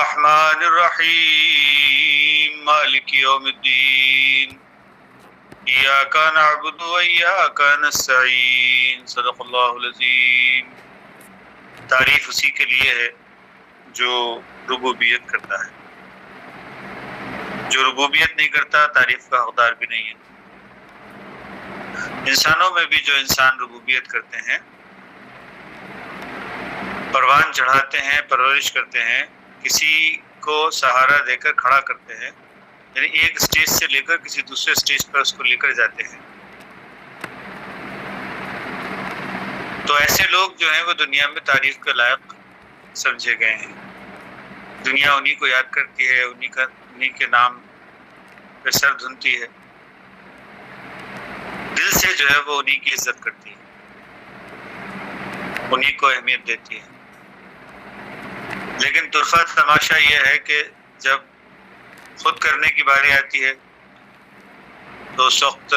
الرحمن الرحیم مالک یوم الدین ایاک نعبد و ایاک نستعین صدق اللہ العظیم۔ تعریف اسی کے لیے ہے جو ربوبیت کرتا ہے، جو ربوبیت نہیں کرتا تعریف کا حقدار بھی نہیں ہے۔ انسانوں میں بھی جو انسان ربوبیت کرتے ہیں، پروان چڑھاتے ہیں، پرورش کرتے ہیں، کسی کو سہارا دے کر کھڑا کرتے ہیں، یعنی ایک سٹیج سے لے کر کسی دوسرے سٹیج پر اس کو لے کر جاتے ہیں، تو ایسے لوگ جو ہیں وہ دنیا میں تعریف کے لائق سمجھے گئے ہیں۔ دنیا انہی کو یاد کرتی ہے، انہی کے نام پہ سر دھنتی ہے، دل سے جو ہے وہ انہی کی عزت کرتی ہے، انہی کو اہمیت دیتی ہے۔ لیکن طرفہ تماشا یہ ہے کہ جب خود کرنے کی باری آتی ہے تو اس وقت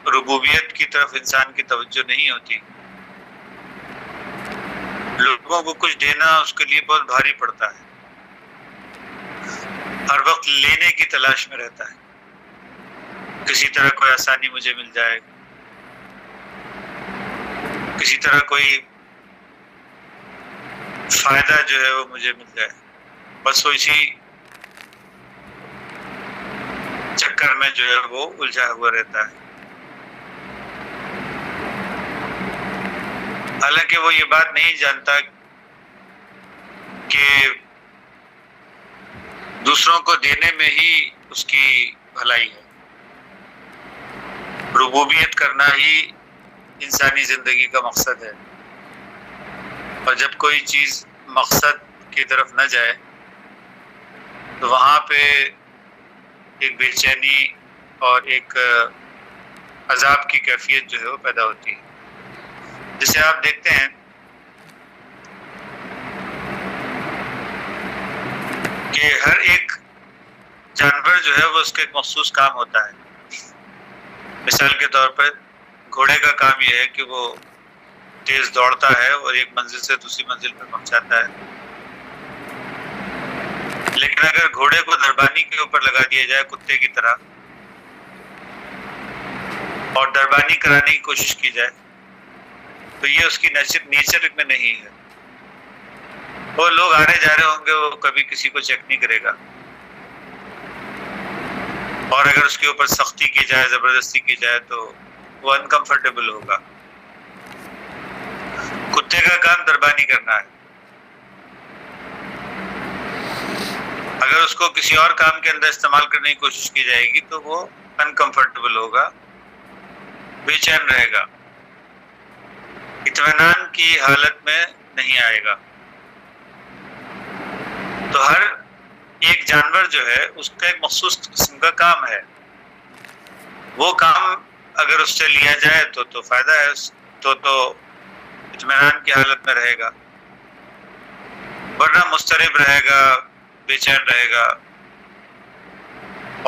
ربوبیت کی طرف انسان کی توجہ نہیں ہوتی، لوگوں کو کچھ دینا اس کے لیے بہت بھاری پڑتا ہے، ہر وقت لینے کی تلاش میں رہتا ہے، کسی طرح کوئی آسانی مجھے مل جائے، کسی طرح کوئی فائدہ جو ہے وہ مجھے مل جائے، بس وہ اسی چکر میں جو ہے وہ الجھا ہوا رہتا ہے۔ حالانکہ وہ یہ بات نہیں جانتا کہ دوسروں کو دینے میں ہی اس کی بھلائی ہے، ربوبیت کرنا ہی انسانی زندگی کا مقصد ہے، اور جب کوئی چیز مقصد کی طرف نہ جائے تو وہاں پہ ایک بے چینی اور ایک عذاب کی کیفیت جو ہے وہ پیدا ہوتی ہے۔ جسے آپ دیکھتے ہیں کہ ہر ایک جانور جو ہے وہ اس کا ایک مخصوص کام ہوتا ہے۔ مثال کے طور پر گھوڑے کا کام یہ ہے کہ وہ تیز دوڑتا ہے اور ایک منزل سے دوسری منزل پہ پہنچاتا ہے، لیکن اگر گھوڑے کو دربانی کے اوپر لگا دیا جائے کتے کی طرح اور دربانی کرانے کی کوشش کی جائے تو یہ اس کی نیچر میں نہیں ہے۔ وہ لوگ آ رہے جا رہے ہوں گے، وہ کبھی کسی کو چیک نہیں کرے گا، اور اگر اس کے اوپر سختی کی جائے، زبردستی کی جائے تو وہ انکمفرٹیبل ہوگا۔ کتے کا کام دربانی کرنا ہے، اگر اس کو کسی اور کام کے اندر استعمال کرنے کی کوشش کی جائے گی تو وہ انکمفرٹیبل ہوگا، بے چین رہے گا، اطمینان کی حالت میں نہیں آئے گا۔ تو ہر ایک جانور جو ہے اس کا ایک مخصوص قسم کا کام ہے، وہ کام اگر اس سے لیا جائے تو فائدہ ہے، تو اطمینان کی حالت میں رہے گا، ورنہ مضطرب رہے گا، بے چین رہے گا،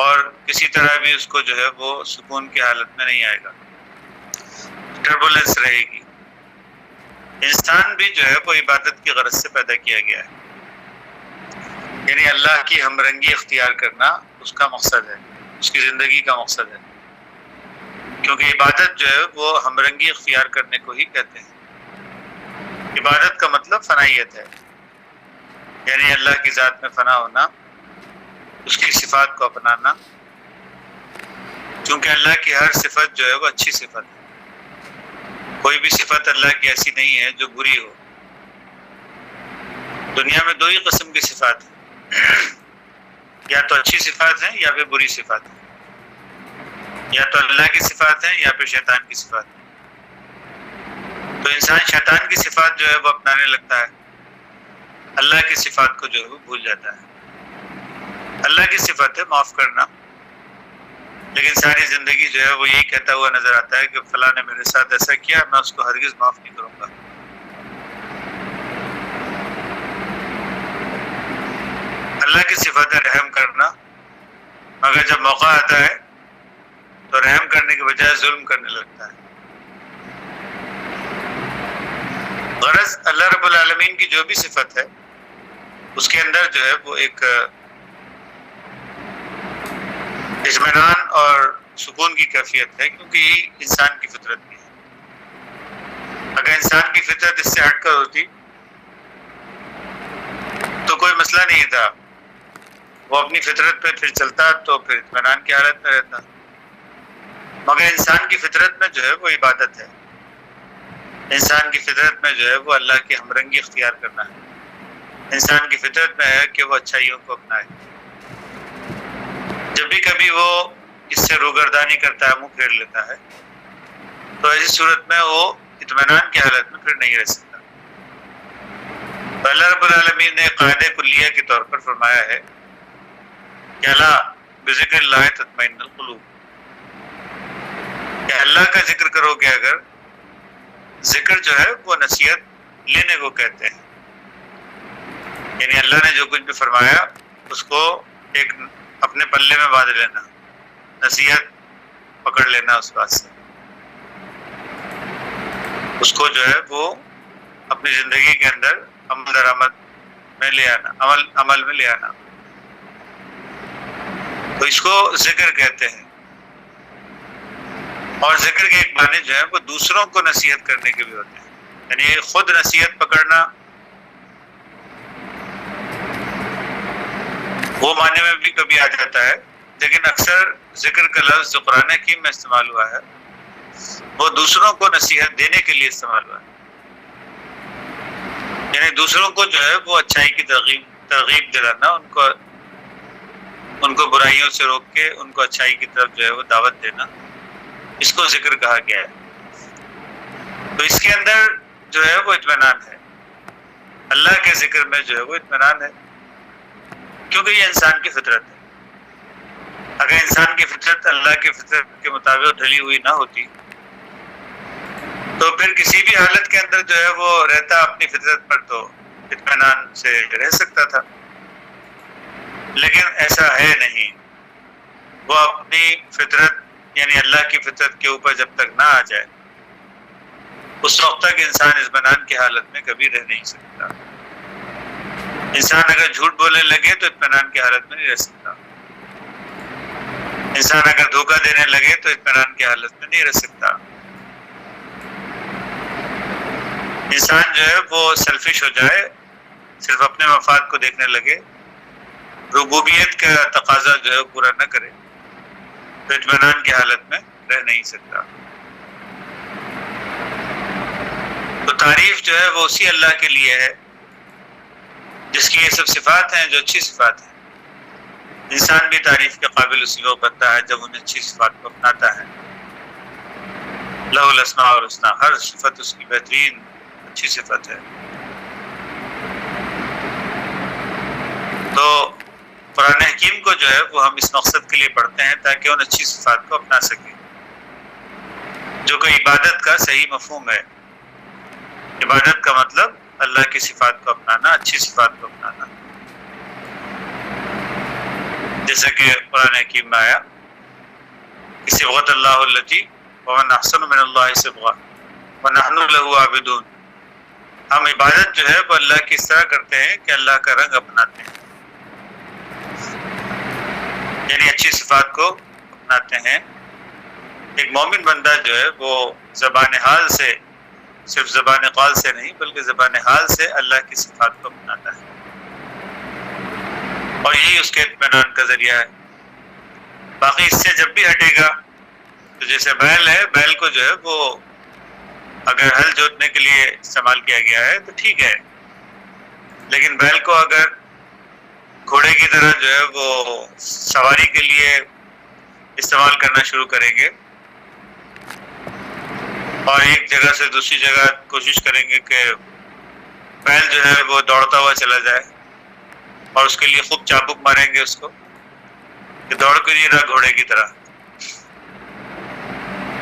اور کسی طرح بھی اس کو جو ہے وہ سکون کی حالت میں نہیں آئے گا، ٹربولنس رہے گی۔ انسان بھی جو ہے وہ عبادت کی غرض سے پیدا کیا گیا ہے، یعنی اللہ کی ہمرنگی اختیار کرنا اس کا مقصد ہے، اس کی زندگی کا مقصد ہے، کیونکہ عبادت جو ہے وہ ہمرنگی اختیار کرنے کو ہی کہتے ہیں۔ عبادت کا مطلب فنائیت ہے، یعنی اللہ کی ذات میں فنا ہونا، اس کی صفات کو اپنانا، کیونکہ اللہ کی ہر صفت جو ہے وہ اچھی صفت ہے، کوئی بھی صفت اللہ کی ایسی نہیں ہے جو بری ہو۔ دنیا میں دو ہی قسم کی صفات ہیں، یا تو اچھی صفات ہیں یا پھر بری صفات ہیں، یا تو اللہ کی صفات ہیں یا پھر شیطان کی صفات ہیں۔ تو انسان شیطان کی صفات جو ہے وہ اپنانے لگتا ہے، اللہ کی صفات کو جو ہے وہ بھول جاتا ہے۔ اللہ کی صفت ہے معاف کرنا، لیکن ساری زندگی جو ہے وہ یہی کہتا ہوا نظر آتا ہے کہ فلاں نے میرے ساتھ ایسا کیا، میں اس کو ہرگز معاف نہیں کروں گا۔ اللہ کی صفت ہے رحم کرنا، مگر جب موقع آتا ہے تو رحم کرنے کے بجائے ظلم کرنے لگتا ہے۔ غرض اللہ رب العالمین کی جو بھی صفت ہے اس کے اندر جو ہے وہ ایک اطمینان اور سکون کی کیفیت ہے، کیونکہ یہی انسان کی فطرت بھی ہے۔ اگر انسان کی فطرت اس سے ہٹ کر ہوتی تو کوئی مسئلہ نہیں تھا، وہ اپنی فطرت پہ پھر چلتا تو پھر اطمینان کی حالت میں رہتا، مگر انسان کی فطرت میں جو ہے وہ عبادت ہے، انسان کی فطرت میں جو ہے وہ اللہ کی ہمرنگی اختیار کرنا ہے، انسان کی فطرت میں ہے کہ وہ اچھائیوں کو اپنائے۔ جب بھی کبھی وہ اس سے روگردانی کرتا ہے، منہ پھیر لیتا ہے، تو ایسی صورت میں وہ اطمینان کی حالت میں پھر نہیں رہ سکتا۔ تو اللہ رب العالمین نے قاعدہ کلیہ کے طور پر فرمایا ہے کہ اللہ بذکر اللہ تطمئن القلوب، کہ اللہ کا ذکر کرو گے اگر، ذکر جو ہے وہ نصیحت لینے کو کہتے ہیں، یعنی اللہ نے جو کچھ بھی فرمایا اس کو ایک اپنے پلے میں باندھ لینا، نصیحت پکڑ لینا اس بات سے، اس کو جو ہے وہ اپنی زندگی کے اندر عمل درآمد میں لے آنا، عمل میں لے آنا، تو اس کو ذکر کہتے ہیں۔ اور ذکر کے ایک معنی جو ہے وہ دوسروں کو نصیحت کرنے کے بھی ہوتے ہیں، یعنی خود نصیحت پکڑنا، وہ معنی میں بھی کبھی آ جاتا ہے، لیکن اکثر ذکر کا لفظ جو قرآن حکیم میں استعمال ہوا ہے وہ دوسروں کو نصیحت دینے کے لیے استعمال ہوا ہے، یعنی دوسروں کو جو ہے وہ اچھائی کی ترغیب دلانا، ان کو برائیوں سے روک کے ان کو اچھائی کی طرف جو ہے وہ دعوت دینا، اس کو ذکر کہا گیا ہے۔ تو اس کے اندر جو ہے وہ اطمینان ہے، اللہ کے ذکر میں جو ہے وہ اطمینان ہے، کیونکہ یہ انسان کی فطرت ہے۔ اگر انسان کی فطرت اللہ کی فطرت کے مطابق ڈھلی ہوئی نہ ہوتی تو پھر کسی بھی حالت کے اندر جو ہے وہ رہتا اپنی فطرت پر تو اطمینان سے رہ سکتا تھا، لیکن ایسا ہے نہیں۔ وہ اپنی فطرت یعنی اللہ کی فطرت کے اوپر جب تک نہ آ جائے اس وقت تک انسان اطمینان کی حالت میں کبھی رہ نہیں سکتا۔ انسان اگر جھوٹ بولنے لگے تو اطمینان کی حالت میں نہیں رہ سکتا، انسان اگر دھوکہ دینے لگے تو اطمینان کی حالت میں نہیں رہ سکتا، انسان جو ہے وہ سیلفش ہو جائے، صرف اپنے مفاد کو دیکھنے لگے، ربوبیت کا تقاضا جو ہے پورا نہ کرے تو اطمینان کی حالت میں رہ نہیں سکتا۔ تو تعریف جو ہے وہ اسی اللہ کے لیے ہے جس کی یہ سب صفات ہیں جو اچھی صفات ہیں۔ انسان بھی تعریف کے قابل اسی وقت بنتا ہے جب ان اچھی صفات کو اپناتا ہے۔ لہ الاسماء الحسنی، ہر صفت اس کی بہترین اچھی صفت ہے۔ تو قرآن حکیم کو جو ہے وہ ہم اس مقصد کے لیے پڑھتے ہیں تاکہ ان اچھی صفات کو اپنا سکیں، جو کہ عبادت کا صحیح مفہوم ہے۔ عبادت کا مطلب اللہ کی صفات کو اپنانا، اچھی صفات کو اپنانا، جیسے کہ قرآن حکیم میں آیا کہ صبغۃ اللہ التی ومن احسن من اللہ صبغہ ونحن له عابدون۔ ہم عبادت جو ہے وہ اللہ کی اس طرح کرتے ہیں کہ اللہ کا رنگ اپناتے ہیں، یعنی اچھی صفات کو اپناتے ہیں۔ ایک مومن بندہ جو ہے وہ زبان حال سے، صرف زبان قول سے نہیں بلکہ زبان حال سے اللہ کی صفات کو اپناتا ہے، اور یہی اس کے اطمینان کا ذریعہ ہے۔ باقی اس سے جب بھی ہٹے گا تو جیسے بیل ہے، بیل کو جو ہے وہ اگر ہل جوتنے کے لیے استعمال کیا گیا ہے تو ٹھیک ہے، لیکن بیل کو اگر گھوڑے کی طرح جو ہے وہ سواری کے لیے استعمال کرنا شروع کریں گے اور ایک جگہ سے دوسری جگہ کوشش کریں گے کہ بیل جو ہے وہ دوڑتا ہوا چلا جائے اور اس کے لیے خوب چابک ماریں گے اس کو کہ دوڑ کے نہیں رہا گھوڑے کی طرح،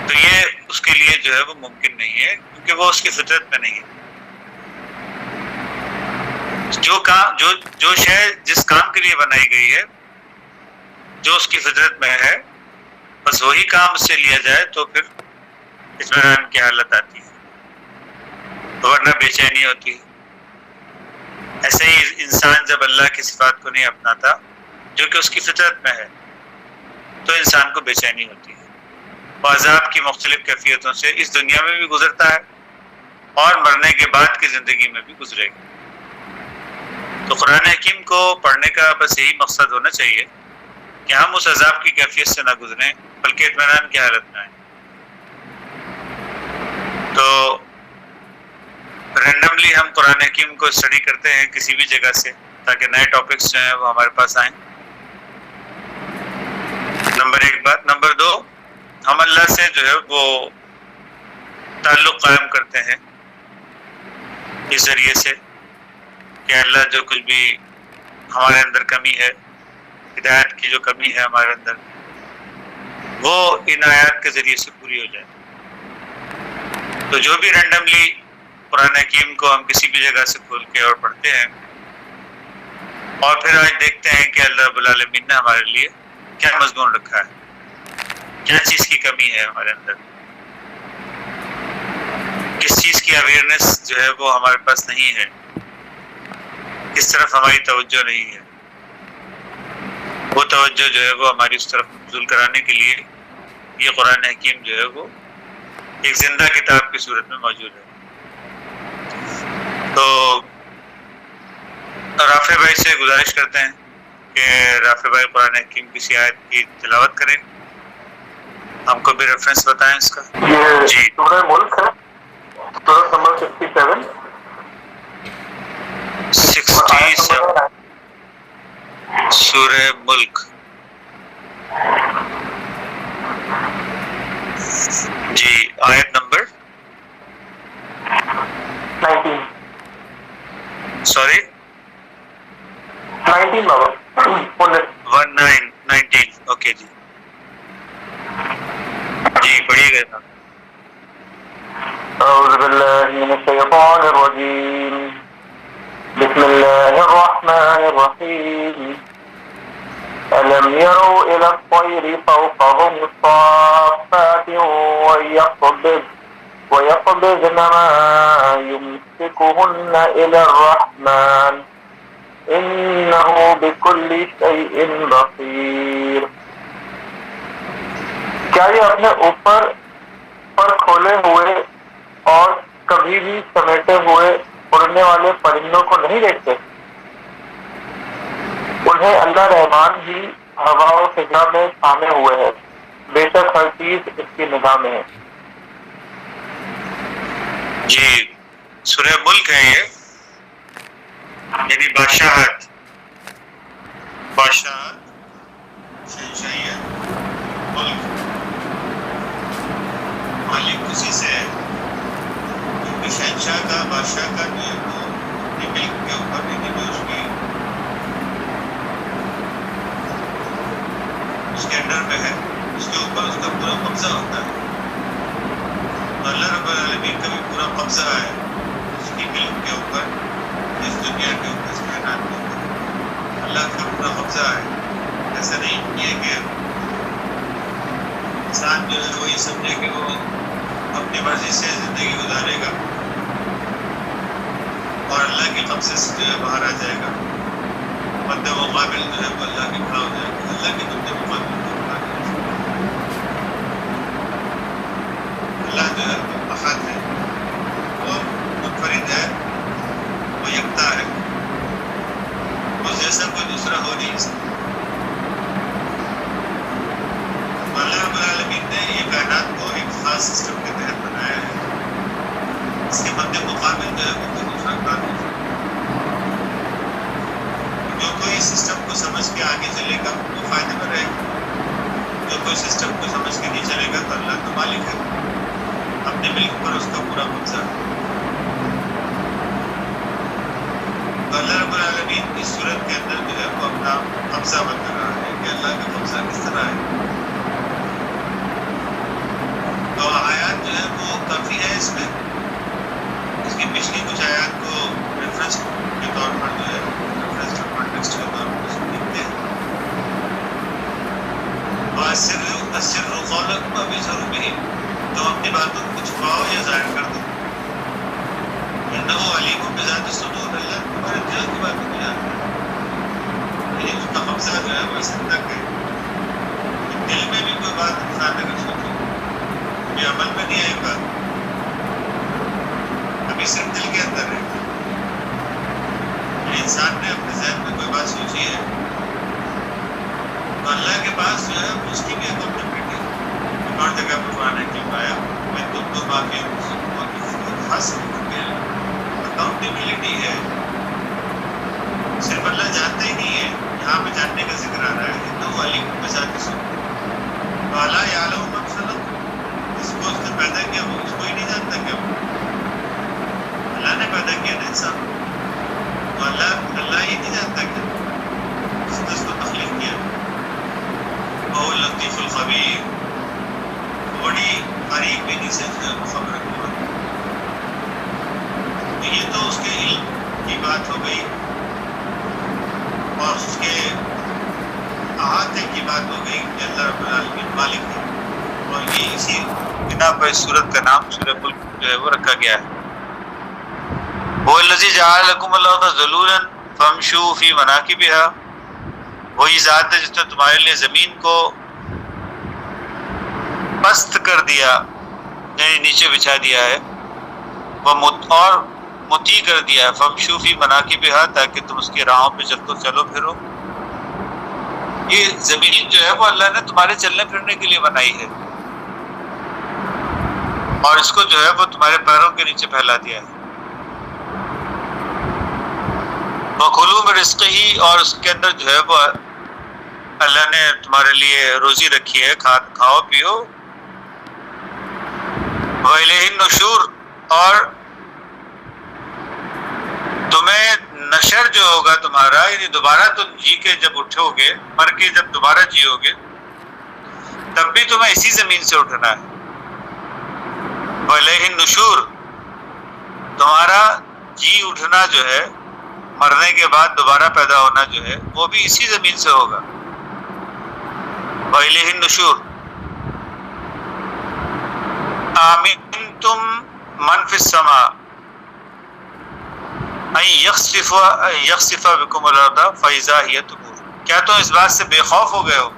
تو یہ اس کے لیے جو ہے وہ ممکن نہیں ہے، کیونکہ وہ اس کی فطرت میں نہیں ہے۔ جو شے جس کام کے لیے بنائی گئی ہے، جو اس کی فطرت میں ہے، بس وہی کام اس سے لیا جائے تو پھر اطمینان کی حالت آتی ہے، ورنہ بے چینی ہوتی ہے۔ ایسے ہی انسان جب اللہ کی صفات کو نہیں اپناتا جو کہ اس کی فطرت میں ہے تو انسان کو بے چینی ہوتی ہے، وہ عذاب کی مختلف کیفیتوں سے اس دنیا میں بھی گزرتا ہے اور مرنے کے بعد کی زندگی میں بھی گزرے گا۔ تو قرآن حکیم کو پڑھنے کا بس یہی مقصد ہونا چاہیے کہ ہم اس عذاب کی کیفیت سے نہ گزریں بلکہ اطمینان کی حالت میں آئیں۔ تو رینڈملی ہم قرآن حکیم کو اسٹڈی کرتے ہیں کسی بھی جگہ سے تاکہ نئے ٹاپکس جو ہیں وہ ہمارے پاس آئیں، نمبر ایک بات۔ نمبر دو، ہم اللہ سے جو ہے وہ تعلق قائم کرتے ہیں اس ذریعے سے کہ اللہ جو کچھ بھی ہمارے اندر کمی ہے، ہدایت کی جو کمی ہے ہمارے اندر، وہ ان آیات کے ذریعے سے پوری ہو جائے۔ تو جو بھی رینڈملی قرآن حکیم کو ہم کسی بھی جگہ سے کھول کے اور پڑھتے ہیں اور پھر آج دیکھتے ہیں کہ اللہ رب العالمین نے ہمارے لیے کیا مضمون رکھا ہے، کیا چیز کی کمی ہے ہمارے اندر، کس چیز کی اویئرنیس جو ہے وہ ہمارے پاس نہیں ہے، کس طرف ہماری توجہ نہیں ہے، وہ توجہ جو ہے وہ ہماری اس طرف مبذول کرانے کے لیے یہ قرآن حکیم جو ہے وہ ایک زندہ کتاب کی صورت میں موجود ہے۔ تو رافع بھائی سے گزارش کرتے ہیں کہ رافع بھائی قرآن حکیم کی آیت کی تلاوت کریں، ہم کو بھی ریفرنس بتائیں اس کا۔ جی، سورہ ملک ہے، سورہ نمبر 67 سورہ ملک۔ جی، آیت نمبر 19 سوری 19 بابا 19 اوکے جی جی پڑھیے گا۔ اعوذ باللہ من الشیطان الرجیم، بسم اللہ الرحمن الرحیم، ألم يروا إلى الطير فوقهم صافات ويقبضن ما يمسكهن إلى الرحمن إنه بكل شيء بصير۔ کیا یہ اپنے اوپر پر کھولے ہوئے اور کبھی بھی سمیٹے ہوئے اڑنے والے پرندوں کو نہیں دیکھتے؟ انہیں اللہ رحمان ہی ہوا و فضا میں تھامے ہوئے ہے، بے شک ہر چیز اس کی نگاہ میں ہے۔ جی، سورہ ملک ہے یہ، یعنی بادشاہت، شہنشاہیت، ملک، مالک اسی سے ہے، کیونکہ شہنشاہ کا، بادشاہ کا جو ہے وہ اپنی ملک کے اوپر اس کے انڈر میں ہے، اس کے اوپر اس کا پورا قبضہ ہوتا ہے۔ تو اللہ رب العالمین کا بھی پورا قبضہ ہے اس کی ملک کے اوپر، اس دنیا کے اوپر، اس کائنات کے اوپر اللہ کا پورا قبضہ ہے۔ ایسا نہیں یہ کہ انسان جو ہے وہ یہ سمجھے کہ وہ اپنی مرضی سے زندگی گزارے گا اور اللہ کے قبضے سے جو ہے باہر آ جائے گا، مد مقابل جو ہے وہ اللہ کے کھڑا ہو جائے گا، اللہ کے مد مقابل جو کھڑا ہو جائے گا۔ اللہ جو ہے احد ہے، وہ منفرد ہے، وہ یکتا ہے، اس جیسا کوئی دوسرا ہو نہیں سکتا۔ اللہ رب العالمین نے یہ کائنات کو ایک خاص سسٹم کے تحت بنایا ہے، اس کے مد مقابل جو ہے وہ کوئی دوسرا کام نہیں ہے۔ جو کوئی سسٹم کو سمجھ کے آگے چلے گا وہ فائدے میں رہے گا، جو کوئی سسٹم کو سمجھ کے نہیں چلے گا تو اللہ کا مالک ہے، اپنے ملک پر اس کا پورا قبضہ ہے۔ تو اللہ رب العالمین اس صورت کے اندر جو ہے وہ اپنا قبضہ بتا رہا ہے کہ اللہ کا قبضہ کس طرح ہے۔ تو آیات جو ہے وہ کافی ہے اس میں، اس کی پچھلی کچھ آیات کو ریفرنس کے طور پر جو ہے کانٹیکسٹ کے طور پر اس کو دیکھتے ہیں۔ وَأَسِرُّوا قَوْلَكُمْ أَوْ اجْهَرُوا بِهِ، تم اپنی باتوں کو چھپاؤ یا ظاہر کر دو۔ انه علیم بذات الصدور، اللہ تمہارے دل کی باتوں کو جانتا ہے. یعنی اس کا قبضہ جو ہے وہ اس حد تک ہے کہ دل میں بھی کوئی بات انسان اگر سوچے یہ عمل میں نہیں آئی بات، ابھی صرف دل کے اندر ہے. انسان نے اپنے ذہن میں کوئی بات سوچی ہے تو اللہ کے پاس جو ہے اس کی بھی اکاؤنٹیبلٹی ہے. اور جگہ پر قرآن نے کیوں آیا میں تم کو معافی حاصل اکاؤنٹیبلٹی ہے. صرف اللہ جانتا ہی نہیں ہے، یہاں پہ جاننے کا ذکر آ رہا ہے انہ علیم بذات الصدور والا یعلم من خلق، جس کو اس نے پیدا کیا وہ اس کو ہی نہیں جانتا کہ وہ اللہ نے پیدا کیا نا انسان تو اللہ ہی نہیں جانتا کہ جس نے اس کو تخلیق کیا. وہ لطیف الخبیر، بڑی قریب بینی سے جو ہے وہ خبر ہے. تو یہ تو اس کے علم کی بات ہو گئی اور اس کے احاطے کی بات ہو گئی کہ اللہ رب العالمین مالک ہے. اور یہ اسی بنا پر اس سورت کا نام سورہ ملک جو ہے وہ رکھا گیا ہے. وہ الذی جعل لکم الارض ذلولا فامشوا فی مناکبها، وہی ذات ہے جس نے تمہارے لیے زمین کو پست کر دیا یعنی نیچے بچھا دیا ہے، اور مطیع کر دیا ہے فامشوا فی مناکبها تاکہ تم اس کی راہوں پہ چلو پھرو. یہ زمین جو ہے وہ اللہ نے تمہارے چلنے پھرنے کے لیے بنائی ہے اور اس کو جو ہے وہ تمہارے پیروں کے نیچے پھیلا دیا ہے. وَكُلُوا مِن رِزْقِهِ، اور اس کے اندر جو ہے وہ اللہ نے تمہارے لیے روزی رکھی ہے، کھاؤ پیو. وَإِلَيْهِ النُّشُورُ، اور تمہیں نشر جو ہوگا تمہارا یعنی دوبارہ تم جی کے جب اٹھو گے، مر کے جب دوبارہ جیو گے تب بھی تمہیں اسی زمین سے اٹھنا ہے. وَإِلَيْهِ النُّشُورُ، تمہارا جی اٹھنا جو ہے مرنے کے بعد دوبارہ پیدا ہونا جو ہے وہ بھی اسی زمین سے ہوگا. وَإِلَيْهِ النُّشُورُ. آمنتم من فی السماء ان یخسف بکم الارض فاذا ہی تمور، کیا تم اس بات سے بے خوف ہو گئے ہو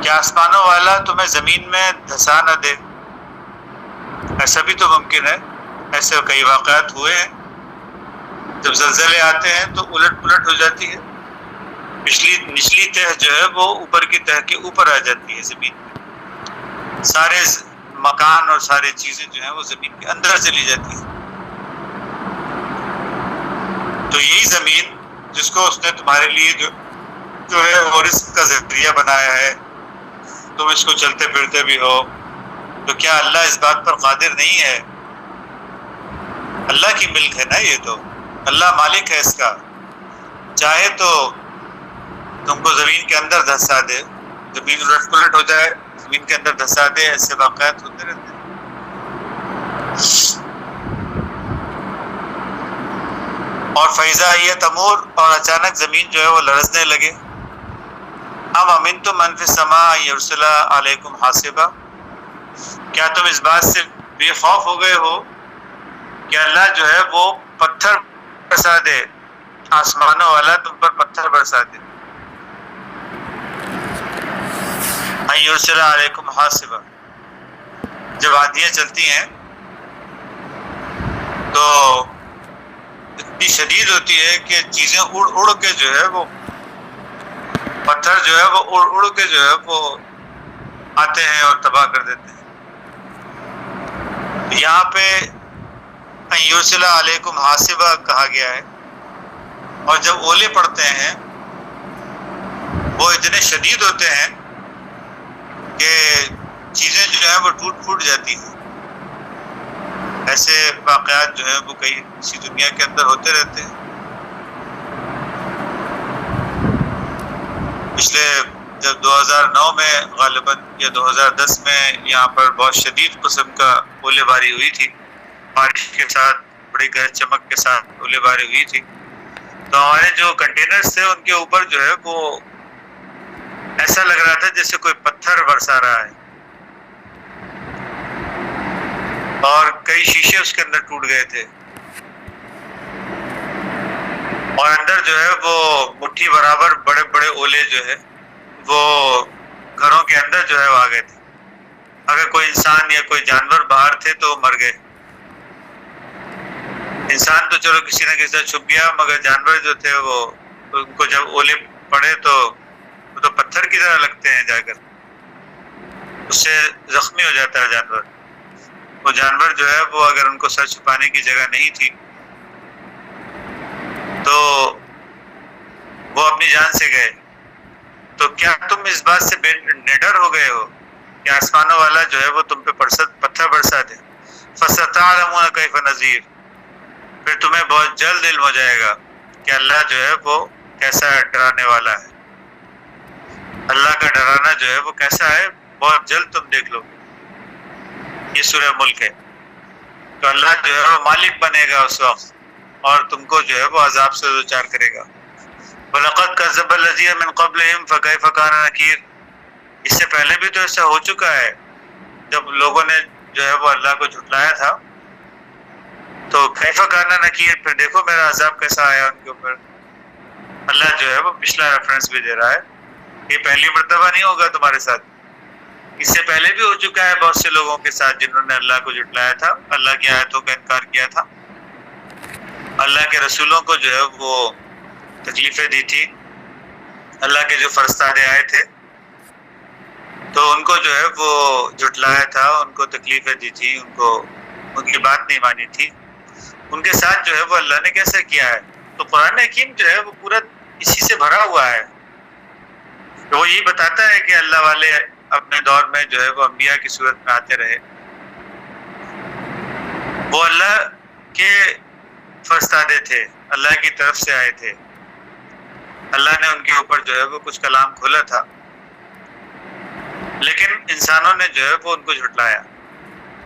کہ آسمانوں والا تمہیں زمین میں دھسا نہ دے؟ ایسا بھی تو ممکن ہے، ایسے کئی واقعات ہوئے ہیں. جب زلزلے آتے ہیں تو الٹ پلٹ ہو جاتی ہے، نچلی تہ جو ہے وہ اوپر کی تہ کے اوپر آ جاتی ہے زمین میں، سارے مکان اور ساری چیزیں جو ہیں وہ زمین کے اندر چلی جاتی ہیں. تو یہی زمین جس کو اس نے تمہارے لیے جو ہے وہ رزق کا ذریعہ بنایا ہے، تم اس کو چلتے پھرتے بھی ہو، تو کیا اللہ اس بات پر قادر نہیں ہے؟ اللہ کی ملک ہے نا یہ، تو اللہ مالک ہے اس کا. چاہے تو تم کو زمین کے اندر دھسا دے، زمین الٹ پلٹ ہو جائے، زمین کے اندر دھسا دے، ایسے واقعات ہوتے رہتے ہیں. اور فیضا یہ تمور، اور اچانک زمین جو ہے وہ لرزنے لگے. ام امنتم من فی السماء ان یرسل علیکم حاصبا، کیا تم اس بات سے بے خوف ہو گئے ہو کہ اللہ جو ہے وہ پتھر برسا دے، آسمانوں والا تم پر پتھر برسا دے. ان یرسل علیکم حاصبا، جب آندھیاں چلتی ہیں تو اتنی شدید ہوتی ہے کہ چیزیں اڑ کے جو ہے وہ پتھر جو ہے وہ اڑ کے جو ہے وہ آتے ہیں اور تباہ کر دیتے ہیں. یہاں پہ ان یرسل علیکم حاصبا کہا گیا ہے، اور جب اولے پڑتے ہیں وہ اتنے شدید ہوتے ہیں کہ چیزیں جو ہیں وہ ٹوٹ پھوٹ جاتی ہیں. ایسے واقعات جو ہیں وہ کئی اسی دنیا کے اندر ہوتے رہتے ہیں. پچھلے جب 2009 میں غالباً یا 2010 میں یہاں پر بہت شدید قسم کا اولے باری ہوئی تھی، بارش کے ساتھ بڑی گرج چمک کے ساتھ اولے باری ہوئی تھی، تو ہمارے جو کنٹینرز تھے ان کے اوپر جو ہے وہ ایسا لگ رہا تھا جیسے کوئی پتھر برسا رہا ہے. اور کئی شیشے اس کے اندر ٹوٹ گئے تھے، اور اندر جو ہے وہ مٹھی برابر بڑے بڑے اولے جو ہے وہ گھروں کے اندر جو ہے وہ آ گئے تھے۔ اگر کوئی انسان یا کوئی جانور باہر تھے تو وہ مر گئے۔ انسان تو چلو کسی نہ کسی طرح چھپ گیا، مگر جانور جو تھے وہ ان کو جب اولے پڑے تو وہ تو پتھر کی طرح لگتے ہیں، جا کر اس سے زخمی ہو جاتا ہے جانور۔ وہ جانور جو ہے وہ اگر ان کو سر چھپانے کی جگہ نہیں تھی تو وہ اپنی جان سے گئے۔ تو کیا تم اس بات سے نڈر ہو گئے ہو کہ آسمانوں والا جو ہے وہ تم پہ پتھر برسا دے؟ فَسَتَعْلَمُونَ كَيْفَ نَذِيرٌ، پھر تمہیں بہت جلد علم ہو جائے گا کہ اللہ جو ہے وہ کیسا ڈرانے والا ہے۔ اللہ کا ڈرانا جو ہے وہ کیسا ہے، بہت جلد تم دیکھ لو گے۔ یہ سورہ ملک ہے۔ تو اللہ جو ہے وہ مالک بنے گا اس وقت، اور تم کو جو ہے وہ عذاب سے دوچار کرے گا۔ وَلَقَدْ كَذَّبَ الَّذِينَ مِن قَبْلِهِمْ فَكَيْفَ كَانَ نَكِيرٌ، اس سے پہلے بھی تو ایسا ہو چکا ہے، جب لوگوں نے جو ہے وہ اللہ کو جھٹلایا تھا تو کیف کان نکیر، پھر دیکھو میرا عذاب کیسا آیا ان کے اوپر۔ اللہ جو ہے وہ پچھلا ریفرنس بھی دے رہا ہے، یہ پہلی مرتبہ نہیں ہوگا تمہارے ساتھ، اس سے پہلے بھی ہو چکا ہے بہت سے لوگوں کے ساتھ جنہوں نے اللہ کو جھٹلایا تھا، اللہ کی آیتوں کا انکار کیا تھا، اللہ کے رسولوں کو جو ہے وہ تکلیفیں دی تھی، اللہ کے جو فرستادے آئے تھے تو ان کو جو ہے وہ جھٹلایا تھا، ان کو تکلیفیں دی تھی، ان کی بات نہیں مانی تھی، ان کے ساتھ جو ہے وہ اللہ نے کیسا کیا ہے۔ تو قرآن حکیم جو ہے وہ پورا اسی سے بھرا ہوا ہے۔ تو وہ یہی بتاتا ہے کہ اللہ والے اپنے دور میں جو ہے وہ انبیاء کی صورت میں آتے رہے، وہ اللہ کے فرستادے تھے، اللہ کی طرف سے آئے تھے، اللہ نے ان کے اوپر جو ہے وہ کچھ کلام کھولا تھا، لیکن انسانوں نے جو ہے وہ ان کو جھٹلایا،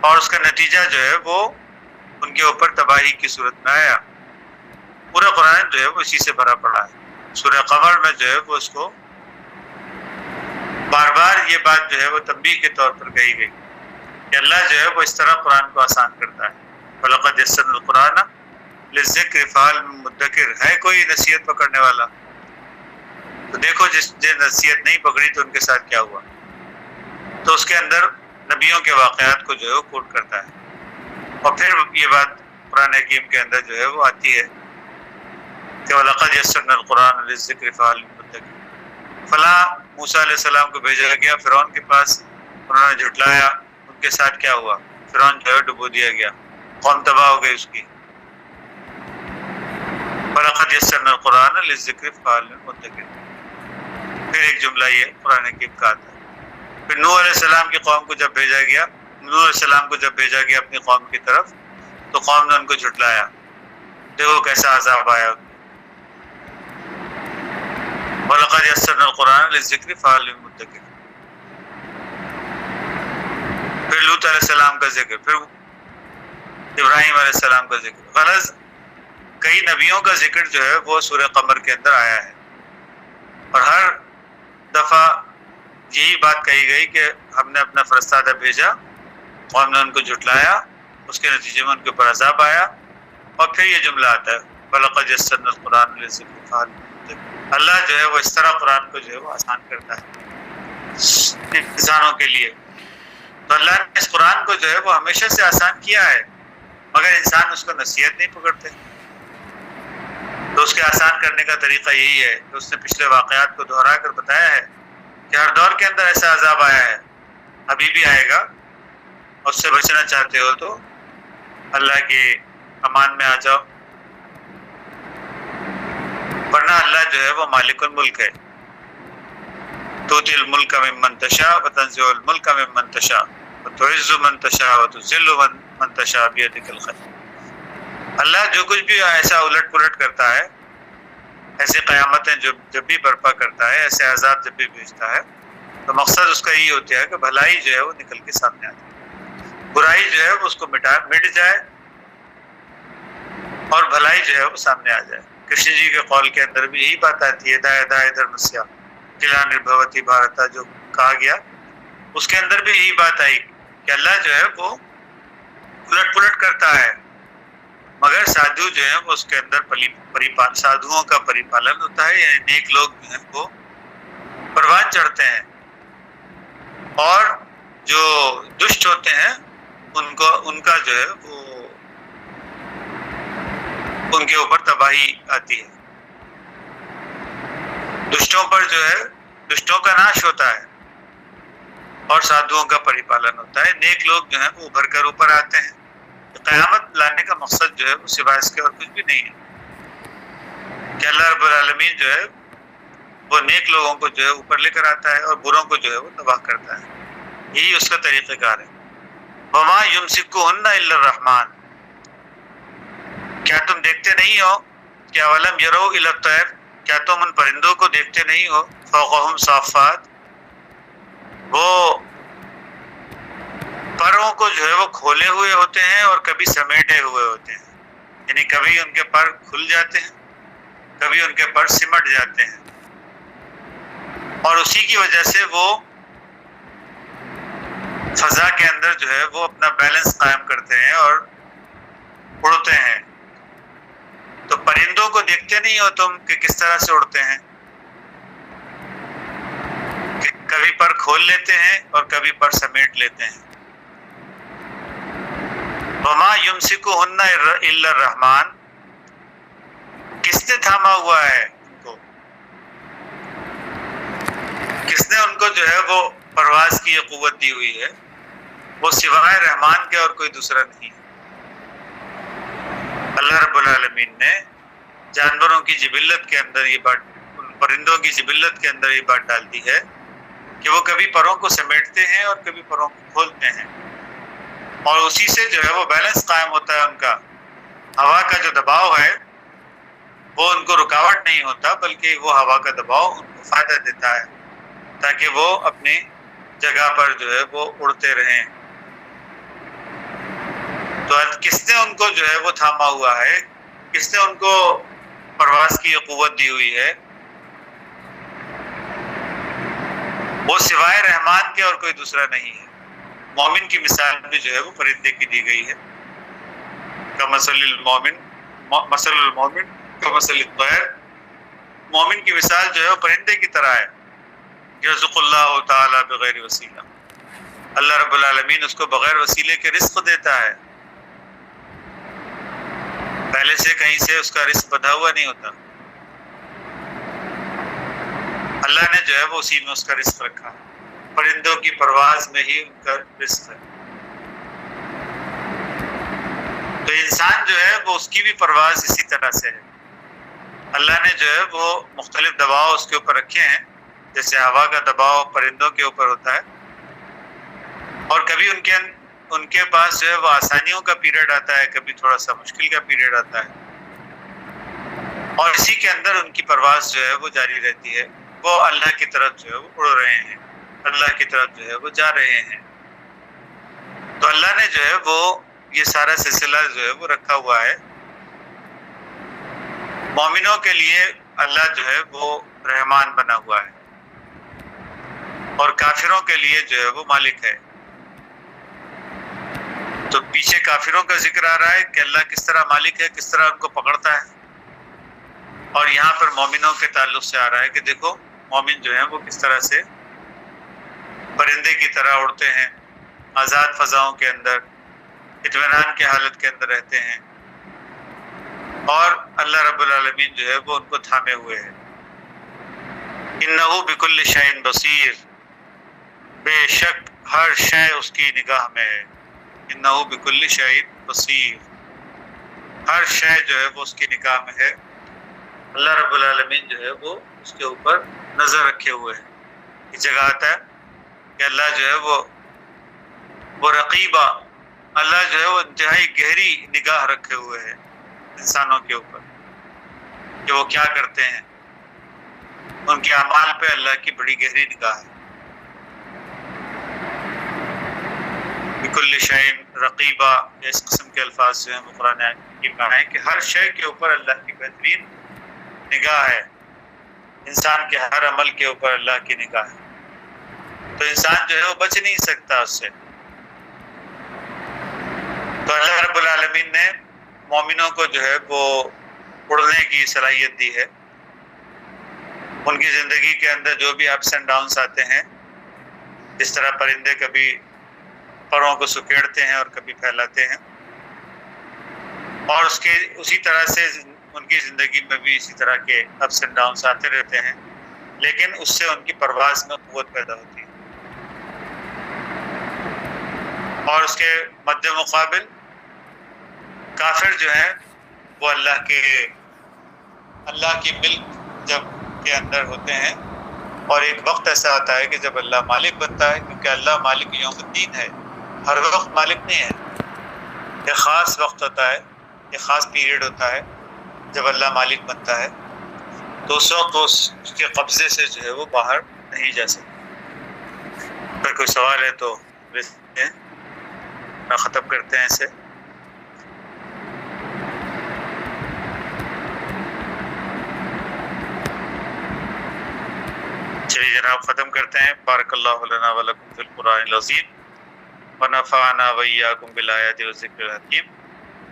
اور اس کا نتیجہ جو ہے وہ ان کے اوپر تباہی کی صورت میں آیا۔ پورا قرآن جو ہے وہ اسی سے بھرا پڑا ہے۔ سورہ قمر میں جو ہے وہ اس کو بار بار یہ بات جو ہے وہ تنبیہ کے طور پر کہی گئی کہ اللہ جو ہے وہ اس طرح قرآن کو آسان کرتا ہے۔ وَلَقَدْ يَسَّرْنَا الْقُرْآنَ لِلذِّكْرِ فَهَلْ مِن مُدَّكِرٍ، ہے کوئی نصیحت پکڑنے والا؟ تو دیکھو جس نے نصیحت نہیں پکڑی تو ان کے ساتھ کیا ہوا۔ تو اس کے اندر نبیوں کے واقعات کو جو ہے وہ کوٹ کرتا ہے، اور پھر یہ بات قرآن حکیم کے اندر جو ہے وہ آتی ہے کہ وَلَقَدْ يَسَّرْنَا الْقُرْآنَ لِلذِّكْرِ فَهَلْ مِن مُدَّكِرٍ، فلاں موسیٰ علیہ السلام کو بھیجا گیا فرعون کے پاس، انہوں نے جھٹلایا، ان کے ساتھ کیا ہوا؟ فرعون جو ہے ڈبو دیا گیا، قوم تباہ ہو گئی اس کی۔ وَلَقَدْ يَسَّرْنَا الْقُرْآنَ لِلذِّكْرِ فَهَلْ مِن مُدَّكِرٍ، پھر ایک جملہ یہ قرآن حکیم کا آتا ہے۔ پھر نوح علیہ السلام کی قوم کو جب بھیجا گیا، نوح علیہ السلام کو جب بھیجا گیا اپنی قوم کی طرف، تو قوم نے ان کو جھٹلایا، دیکھو کیسا عذاب آیا۔ وَلَقَدْ يَسَّرْنَا الْقُرْآنَ لِلذِّكْرِ فَهَلْ مِن مُدَّكِرٍ، پھر لوط علیہ السلام کا ذکر، پھر ابراہیم علیہ السلام کا ذکر۔ غرض کئی نبیوں کا ذکر جو ہے وہ سورہ قمر کے اندر آیا ہے، اور ہر دفعہ یہی بات کہی گئی کہ ہم نے اپنا فرستادہ بھیجا، قوم نے ان کو جھٹلایا، اس کے نتیجے میں ان کے اوپر عذاب آیا، اور پھر یہ جملہ آتا ہے وَلَقَدْ يَسَّرْنَا الْقُرْآنَ لِلذِّكْرِ فَهَلْ مِن مُدَّكِرٍ۔ اللہ جو ہے وہ اس طرح قرآن کو جو ہے وہ آسان کرتا ہے انسانوں کے لیے۔ تو اللہ نے اس قرآن کو جو ہے وہ ہمیشہ سے آسان کیا ہے، مگر انسان اس کو نصیحت نہیں پکڑتے۔ تو اس کے آسان کرنے کا طریقہ یہی ہے کہ اس نے پچھلے واقعات کو دہرا کر بتایا ہے کہ ہر دور کے اندر ایسا عذاب آیا ہے، ابھی بھی آئے گا، اور اس سے بچنا چاہتے ہو تو اللہ کے امان میں آ جاؤ، ورنہ اللہ جو ہے وہ مالک الملک ہے۔ تؤتی الملک ممن تشاء وتنزع الملک ممن تشاء وتعز من تشاء وتذل من تشاء بیدک الخیر۔ اللہ جو کچھ بھی ایسا الٹ پلٹ کرتا ہے، ایسے قیامتیں جب بھی برپا کرتا ہے، ایسے عذاب جب بھی بھیجتا ہے، تو مقصد اس کا یہی ہوتا ہے کہ بھلائی جو ہے وہ نکل کے سامنے آ جائے، برائی جو ہے وہ اس کو مٹ جائے، اور بھلائی جو ہے وہ سامنے آ جائے۔ کرشن جی کے قول کے اندر بھی یہی بات آتی ہے، دائے دائے دھرمسیا کلا نربھوتی بھارتا، جو کہا گیا اس کے اندر بھی یہی بات آئی کہ اللہ جو ہے وہ الٹ پلٹ کرتا ہے، مگر سادھو جو ہیں وہ اس کے اندر سادھوؤں کا پریپالن ہوتا ہے، یعنی نیک لوگ جو ہیں وہ پروان چڑھتے ہیں، اور جو دشت ہوتے ہیں ان کا جو ہے وہ ان کے اوپر تباہی آتی ہے، دشتوں پر جو ہے دشتوں کا ناش ہوتا ہے اور سادھوؤں کا پریپالن ہوتا ہے، نیک لوگ جو ہیں وہ ابھر کر اوپر آتے ہیں۔ قیامت لانے کا مقصد جو ہے وہ سوائے اس کے اور کچھ بھی نہیں ہے کہ اللہ رب العالمین جو ہے وہ نیک لوگوں کو جو ہے اوپر لے کر آتا ہے اور بروں کو جو ہے وہ تباہ کرتا ہے، یہی اس کا طریقہ کار ہے۔ وما یمسکہن الا الرحمن، کیا تم دیکھتے نہیں ہو کہ اولم یروا الی الطیر، کیا تم ان پرندوں کو دیکھتے نہیں ہو، فوقہم صافات، وہ پروں کو جو ہے وہ کھولے ہوئے ہوتے ہیں اور کبھی سمیٹے ہوئے ہوتے ہیں، یعنی کبھی ان کے پر کھل جاتے ہیں، کبھی ان کے پر سمٹ جاتے ہیں، اور اسی کی وجہ سے وہ فضا کے اندر جو ہے وہ اپنا بیلنس قائم کرتے ہیں اور اڑتے ہیں۔ تو پرندوں کو دیکھتے نہیں ہو تم کہ کس طرح سے اڑتے ہیں، کہ کبھی پر کھول لیتے ہیں اور کبھی پر سمیٹ لیتے ہیں۔ وما یمسکہن الا الرحمن، کس نے تھاما ہوا ہے ان کو، کس نے ان کو جو ہے وہ پرواز کی یہ قوت دی ہوئی ہے، وہ سوائے رحمان کے اور کوئی دوسرا نہیں ہے۔ اللہ رب العالمین نے جانوروں کی جبلت کے اندر یہ بات، ان پرندوں کی جبلت کے اندر یہ بات ڈال دی ہے کہ وہ کبھی پروں کو سمیٹتے ہیں اور کبھی پروں کو کھولتے ہیں، اور اسی سے جو ہے وہ بیلنس قائم ہوتا ہے ان کا۔ ہوا کا جو دباؤ ہے وہ ان کو رکاوٹ نہیں ہوتا، بلکہ وہ ہوا کا دباؤ ان کو فائدہ دیتا ہے تاکہ وہ اپنی جگہ پر جو ہے وہ اڑتے رہیں۔ تو کس نے ان کو جو ہے وہ تھاما ہوا ہے، کس نے ان کو پرواز کی قوت دی ہوئی ہے، وہ سوائے رحمان کے اور کوئی دوسرا نہیں ہے۔ مومن کی مثال بھی جو ہے وہ پرندے کی دی گئی ہے، کمثل المومن مثل المومن کمثل الطیر، مومن کی مثال جو ہے وہ پرندے کی طرح ہے، یرزق اللہ تعالی بغیر وسیلہ، اللہ رب العالمین اس کو بغیر وسیلے کے رزق دیتا ہے، پہلے سے کہیں سے اس کا رزق بندھا ہوا نہیں ہوتا، اللہ نے جو ہے وہ اسی میں اس کا رزق رکھا ہے، پرندوں کی پرواز میں ہی ان کا رزق ہے۔ تو انسان جو ہے وہ اس کی بھی پرواز اسی طرح سے ہے، اللہ نے جو ہے وہ مختلف دباؤ اس کے اوپر رکھے ہیں، جیسے ہوا کا دباؤ پرندوں کے اوپر ہوتا ہے، اور کبھی ان کے پاس جو ہے وہ آسانیوں کا پیریڈ آتا ہے، کبھی تھوڑا سا مشکل کا پیریڈ آتا ہے، اور اسی کے اندر ان کی پرواز جو ہے وہ جاری رہتی ہے، وہ اللہ کی طرف جو ہے وہ اڑ رہے ہیں، اللہ کی طرف جو ہے وہ جا رہے ہیں۔ تو اللہ نے جو ہے وہ یہ سارا سلسلہ جو ہے وہ رکھا ہوا ہے، مومنوں کے لیے اللہ جو ہے وہ رحمان بنا ہوا ہے، اور کافروں کے لیے جو ہے وہ مالک ہے۔ تو پیچھے کافروں کا ذکر آ رہا ہے کہ اللہ کس طرح مالک ہے، کس طرح ان کو پکڑتا ہے، اور یہاں پر مومنوں کے تعلق سے آ رہا ہے کہ دیکھو مومن جو ہیں وہ کس طرح سے پرندے کی طرح اڑتے ہیں، آزاد فضاؤں کے اندر اطمینان کی حالت کے اندر رہتے ہیں، اور اللہ رب العالمین جو ہے وہ ان کو تھامے ہوئے ہے۔ انہ بکل شیء بصیر، بے شک ہر شے اس کی نگاہ میں ہے، انہ بکل شیء بصیر، ہر شے جو ہے وہ اس کی نگاہ میں ہے، اللہ رب العالمین جو ہے وہ اس کے اوپر نظر رکھے ہوئے ہیں۔ اس جگہ آتا ہے کہ اللہ جو ہے وہ رقیبہ، اللہ جو ہے وہ انتہائی گہری نگاہ رکھے ہوئے ہیں انسانوں کے اوپر کہ وہ کیا کرتے ہیں، ان کے اعمال پہ اللہ کی بڑی گہری نگاہ ہے۔ بکل شیء رقیبہ، اس قسم کے الفاظ جو ہیں وہ قرآن کی معنی ہے کہ ہر شے کے اوپر اللہ کی بہترین نگاہ ہے، انسان کے ہر عمل کے اوپر اللہ کی نگاہ ہے، تو انسان جو ہے وہ بچ نہیں سکتا اس سے۔ تو تو اللہ رب العالمین نے مومنوں کو جو ہے وہ اڑنے کی صلاحیت دی ہے. ان کی زندگی کے اندر جو بھی اپس اینڈ ڈاؤنس آتے ہیں، جس طرح پرندے کبھی پروں کو سکیڑتے ہیں اور کبھی پھیلاتے ہیں، اور اسی طرح سے ان کی زندگی میں بھی اسی طرح کے اپس اینڈ ڈاؤنس آتے رہتے ہیں، لیکن اس سے ان کی پرواز میں قوت پیدا ہوتی ہے. اور اس کے مد مقابل کافر جو ہیں وہ اللہ کی ملک جب کے اندر ہوتے ہیں، اور ایک وقت ایسا آتا ہے کہ جب اللہ مالک بنتا ہے، کیونکہ اللہ مالک یوم الدین ہے، ہر وقت مالک نہیں ہے. ایک خاص وقت ہوتا ہے، ایک خاص پیریڈ ہوتا ہے جب اللہ مالک بنتا ہے، تو اس وقت اس کے قبضے سے جو ہے وہ باہر نہیں جا سکتے. اگر کوئی سوال ہے تو ختم کرتے ہیں اسے. چلیے جناب ختم کرتے ہیں. بارک اللہ لنا ولکم فی القرآن العظیم ونفعنا وإیاکم بالآیات والذکر الحکیم.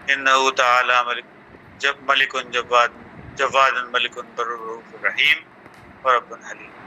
انہ تعالی ملک جواد ملک بر الرحیم ورب حلیم.